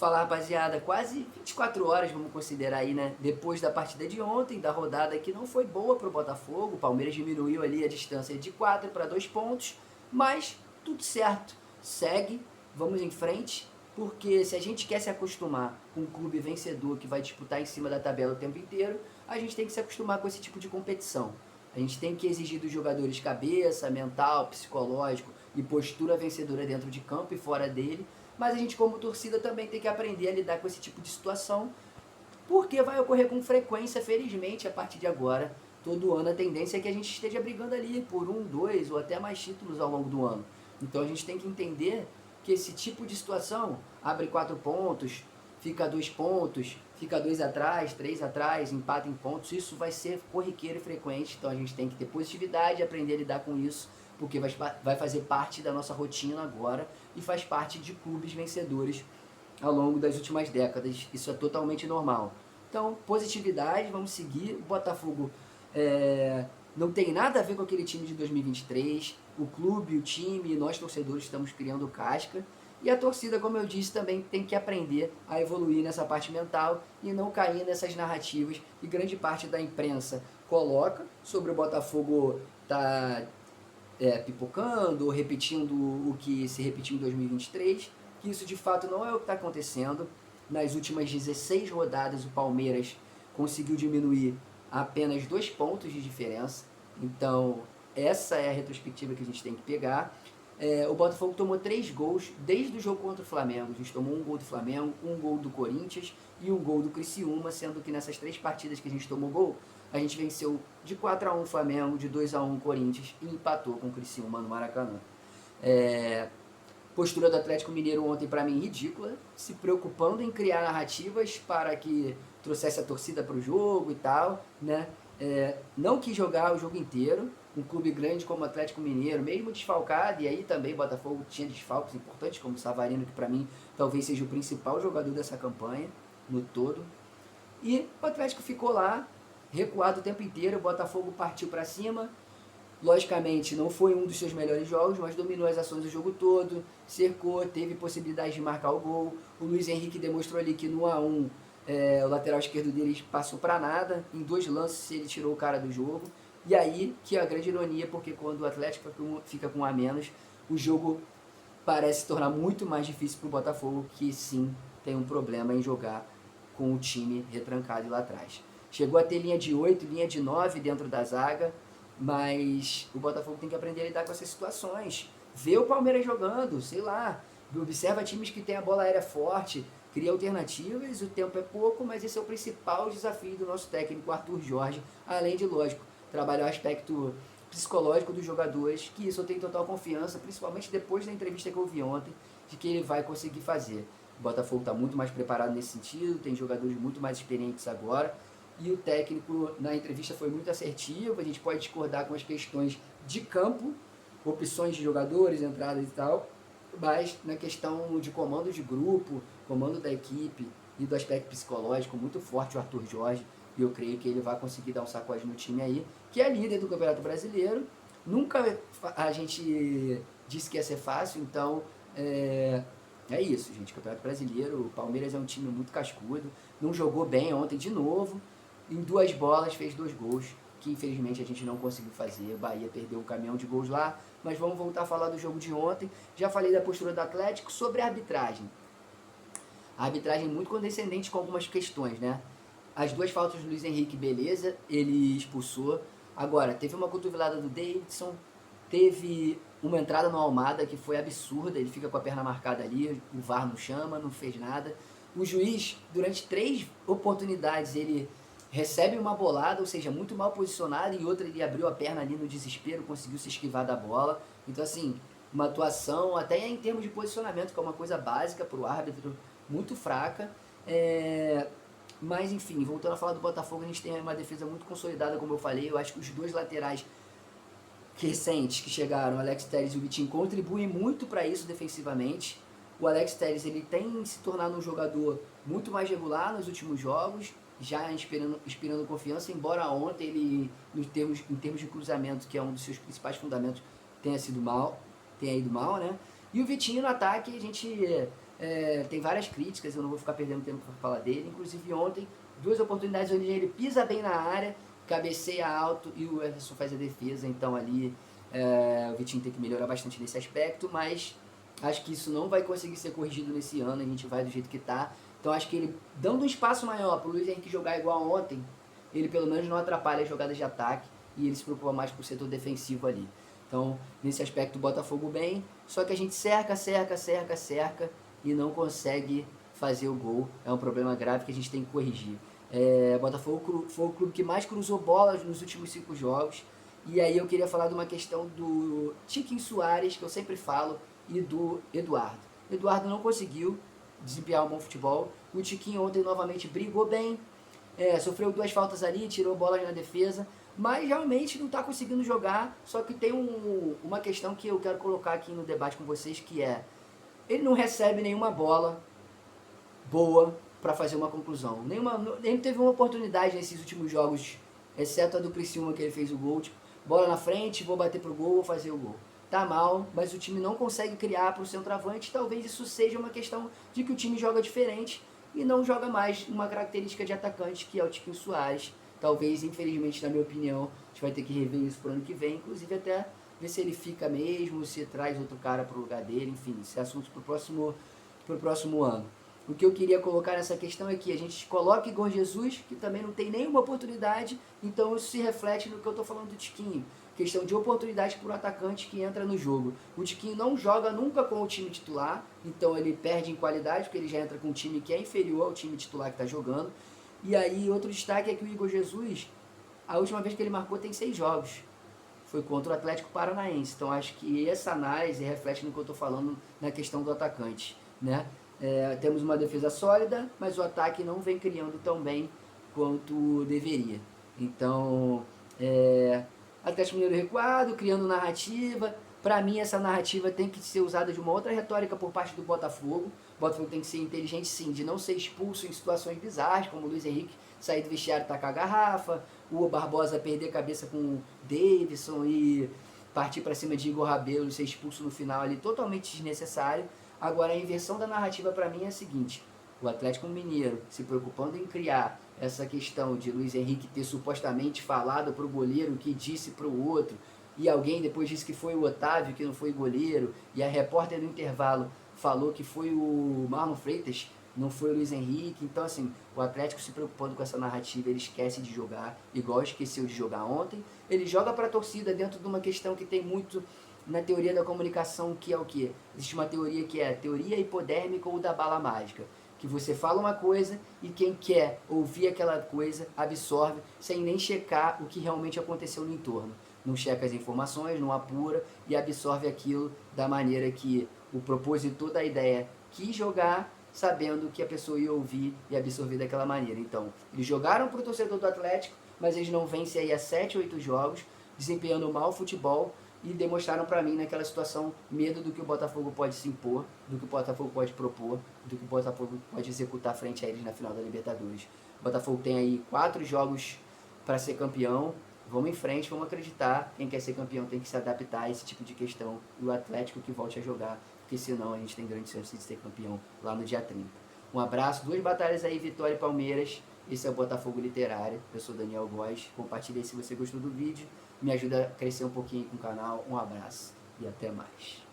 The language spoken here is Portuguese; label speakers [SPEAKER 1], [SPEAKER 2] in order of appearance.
[SPEAKER 1] falar, rapaziada, quase 24 horas, vamos considerar aí, né? Depois da partida de ontem, da rodada que não foi boa pro Botafogo, o Palmeiras diminuiu ali a distância de 4 para 2 pontos, mas tudo certo, segue, vamos em frente, porque se a gente quer se acostumar com um clube vencedor que vai disputar em cima da tabela o tempo inteiro, a gente tem que se acostumar com esse tipo de competição. A gente tem que exigir dos jogadores cabeça, mental, psicológico e postura vencedora dentro de campo e fora dele, mas a gente como torcida também tem que aprender a lidar com esse tipo de situação, porque vai ocorrer com frequência, felizmente, a partir de agora. Todo ano a tendência é que a gente esteja brigando ali por um, dois ou até mais títulos ao longo do ano. Então a gente tem que entender que esse tipo de situação abre 4 pontos, fica 2 pontos, fica 2 atrás, 3 atrás, empata em pontos. Isso vai ser corriqueiro e frequente. Então a gente tem que ter positividade, aprender a lidar com isso, porque vai fazer parte da nossa rotina agora e faz parte de clubes vencedores ao longo das últimas décadas. Isso é totalmente normal. Então, positividade, vamos seguir. O Botafogo não tem nada a ver com aquele time de 2023. O clube, o time, nós torcedores estamos criando casca. E a torcida, como eu disse, também tem que aprender a evoluir nessa parte mental e não cair nessas narrativas que grande parte da imprensa coloca sobre o Botafogo tá pipocando ou repetindo o que se repetiu em 2023, que isso de fato não é o que está acontecendo. Nas últimas 16 rodadas, o Palmeiras conseguiu diminuir apenas 2 pontos de diferença. Então, essa é a retrospectiva que a gente tem que pegar. O Botafogo tomou 3 gols desde o jogo contra o Flamengo. A gente tomou um gol do Flamengo, um gol do Corinthians e um gol do Criciúma, sendo que nessas 3 partidas que a gente tomou gol, a gente venceu de 4-1 o Flamengo, de 2-1 o Corinthians e empatou com o Criciúma no Maracanã. Postura do Atlético Mineiro ontem para mim ridícula, se preocupando em criar narrativas para que trouxesse a torcida para o jogo e tal, né? Não quis jogar o jogo inteiro. Um clube grande como o Atlético Mineiro, mesmo desfalcado, e aí também o Botafogo tinha desfalques importantes, como o Savarino, que para mim talvez seja o principal jogador dessa campanha no todo. E o Atlético ficou lá, recuado o tempo inteiro, o Botafogo partiu para cima. Logicamente, não foi um dos seus melhores jogos, mas dominou as ações do jogo todo, cercou, teve possibilidade de marcar o gol. O Luiz Henrique demonstrou ali que no 1-1 o lateral esquerdo dele passou para nada. Em 2 lances ele tirou o cara do jogo. E aí que é a grande ironia, porque quando o Atlético fica com um a menos, o jogo parece se tornar muito mais difícil para o Botafogo, que sim tem um problema em jogar com o time retrancado lá atrás. Chegou a ter linha de 8, linha de 9 dentro da zaga, mas o Botafogo tem que aprender a lidar com essas situações. Vê o Palmeiras jogando, sei lá, observa times que tem a bola aérea forte, cria alternativas, o tempo é pouco, mas esse é o principal desafio do nosso técnico Arthur Jorge, além de, lógico, trabalhar o aspecto psicológico dos jogadores, que isso eu tenho total confiança, principalmente depois da entrevista que eu vi ontem, de que ele vai conseguir fazer. O Botafogo está muito mais preparado nesse sentido, tem jogadores muito mais experientes agora, e o técnico na entrevista foi muito assertivo. A gente pode discordar com as questões de campo, opções de jogadores, entradas e tal, mas na questão de comando de grupo, comando da equipe e do aspecto psicológico, muito forte o Arthur Jorge, e eu creio que ele vai conseguir dar um sacode no time aí, que é líder do Campeonato Brasileiro. Nunca a gente disse que ia ser fácil, então é isso, gente. Campeonato Brasileiro, o Palmeiras é um time muito cascudo, não jogou bem ontem de novo, em 2 bolas fez 2 gols, que infelizmente a gente não conseguiu fazer. O Bahia perdeu um caminhão de gols lá, mas vamos voltar a falar do jogo de ontem. Já falei da postura do Atlético. Sobre a arbitragem. A arbitragem muito condescendente com algumas questões, né? As 2 faltas do Luiz Henrique, beleza, ele expulsou. Agora, teve uma cotovelada do Davidson, teve uma entrada no Almada que foi absurda, ele fica com a perna marcada ali, o VAR não chama, não fez nada. O juiz, durante 3 oportunidades, ele recebe uma bolada, ou seja, muito mal posicionado, e outra ele abriu a perna ali no desespero, conseguiu se esquivar da bola. Então, assim, uma atuação, até em termos de posicionamento, que é uma coisa básica para o árbitro, muito fraca. Mas, enfim, voltando a falar do Botafogo, a gente tem uma defesa muito consolidada, como eu falei. Eu acho que os 2 laterais recentes que chegaram, o Alex Telles e o Vitinho, contribuem muito para isso defensivamente. O Alex Telles ele tem se tornado um jogador muito mais regular nos últimos jogos, já inspirando confiança, embora ontem ele, em termos de cruzamento, que é um dos seus principais fundamentos, tenha ido mal, né? E o Vitinho no ataque, a gente tem várias críticas, eu não vou ficar perdendo tempo para falar dele. Inclusive ontem, 2 oportunidades onde ele pisa bem na área, cabeceia alto e o Everson faz a defesa. Então ali o Vitinho tem que melhorar bastante nesse aspecto, mas acho que isso não vai conseguir ser corrigido nesse ano, a gente vai do jeito que tá. Então acho que ele, dando um espaço maior para o Luiz Henrique jogar igual ontem, ele pelo menos não atrapalha as jogadas de ataque e ele se preocupa mais com o setor defensivo ali. Então, nesse aspecto, o Botafogo bem, só que a gente cerca e não consegue fazer o gol. É um problema grave que a gente tem que corrigir. O Botafogo foi o clube que mais cruzou bolas nos últimos 5 jogos. E aí eu queria falar de uma questão do Tiquinho Soares, que eu sempre falo, e do Eduardo. O Eduardo não conseguiu desempenhar um bom futebol. O Tiquinho ontem novamente brigou bem, sofreu 2 faltas ali, tirou bolas na defesa, mas realmente não está conseguindo jogar. Só que tem uma questão que eu quero colocar aqui no debate com vocês, que ele não recebe nenhuma bola boa para fazer uma conclusão. Nem teve uma oportunidade nesses últimos jogos, exceto a do Criciúma, que ele fez o gol, tipo, bola na frente, vou bater pro gol, vou fazer o gol. Tá mal, mas o time não consegue criar pro centroavante. Talvez isso seja uma questão de que o time joga diferente e não joga mais uma característica de atacante, que é o Tiquinho Soares. Talvez, infelizmente, na minha opinião, a gente vai ter que rever isso pro ano que vem, inclusive até ver se ele fica mesmo, se traz outro cara pro lugar dele, enfim, esse é assunto pro próximo ano. O que eu queria colocar nessa questão é que a gente coloca Igor Jesus, que também não tem nenhuma oportunidade, então isso se reflete no que eu estou falando do Tiquinho. Questão de oportunidade para o atacante que entra no jogo. O Tiquinho não joga nunca com o time titular, então ele perde em qualidade, porque ele já entra com um time que é inferior ao time titular que está jogando. E aí outro destaque é que o Igor Jesus, a última vez que ele marcou tem 6 jogos. Foi contra o Atlético Paranaense. Então acho que essa análise reflete no que eu estou falando na questão do atacante, né? Temos uma defesa sólida, mas o ataque não vem criando tão bem quanto deveria. Então, Atlético Mineiro recuado, criando narrativa. Para mim, essa narrativa tem que ser usada de uma outra retórica por parte do Botafogo. O Botafogo tem que ser inteligente, sim, de não ser expulso em situações bizarras, como o Luiz Henrique sair do vestiário e tacar a garrafa, o Barbosa perder a cabeça com o Davidson e partir para cima de Igor Rabelo e ser expulso no final ali, totalmente desnecessário. Agora, a inversão da narrativa para mim é a seguinte: o Atlético Mineiro se preocupando em criar essa questão de Luiz Henrique ter supostamente falado para o goleiro que disse para o outro, e alguém depois disse que foi o Otávio, que não foi goleiro, e a repórter no intervalo falou que foi o Marlon Freitas, não foi o Luiz Henrique. Então, assim, o Atlético se preocupando com essa narrativa, ele esquece de jogar, igual esqueceu de jogar ontem. Ele joga para a torcida dentro de uma questão que tem muito na teoria da comunicação, que é o quê? Existe uma teoria que é a teoria hipodérmica ou da bala mágica, que você fala uma coisa e quem quer ouvir aquela coisa absorve sem nem checar o que realmente aconteceu no entorno. Não checa as informações, não apura e absorve aquilo da maneira que o propositor da ideia quis jogar, sabendo que a pessoa ia ouvir e absorver daquela maneira. Então, eles jogaram para o torcedor do Atlético, mas eles não vencem aí há 7, 8 jogos, desempenhando mal o futebol, e demonstraram para mim naquela situação medo do que o Botafogo pode se impor, do que o Botafogo pode propor, do que o Botafogo pode executar frente a eles na final da Libertadores. O Botafogo tem aí 4 jogos para ser campeão. Vamos em frente, vamos acreditar. Quem quer ser campeão tem que se adaptar a esse tipo de questão. E o Atlético que volte a jogar, porque senão a gente tem grande chance de ser campeão lá no dia 30. Um abraço, 2 batalhas aí, Vitória e Palmeiras. Esse é o Botafogo Literário. Eu sou Daniel Góes. Compartilhe se você gostou do vídeo. Me ajuda a crescer um pouquinho com o canal. Um abraço e até mais.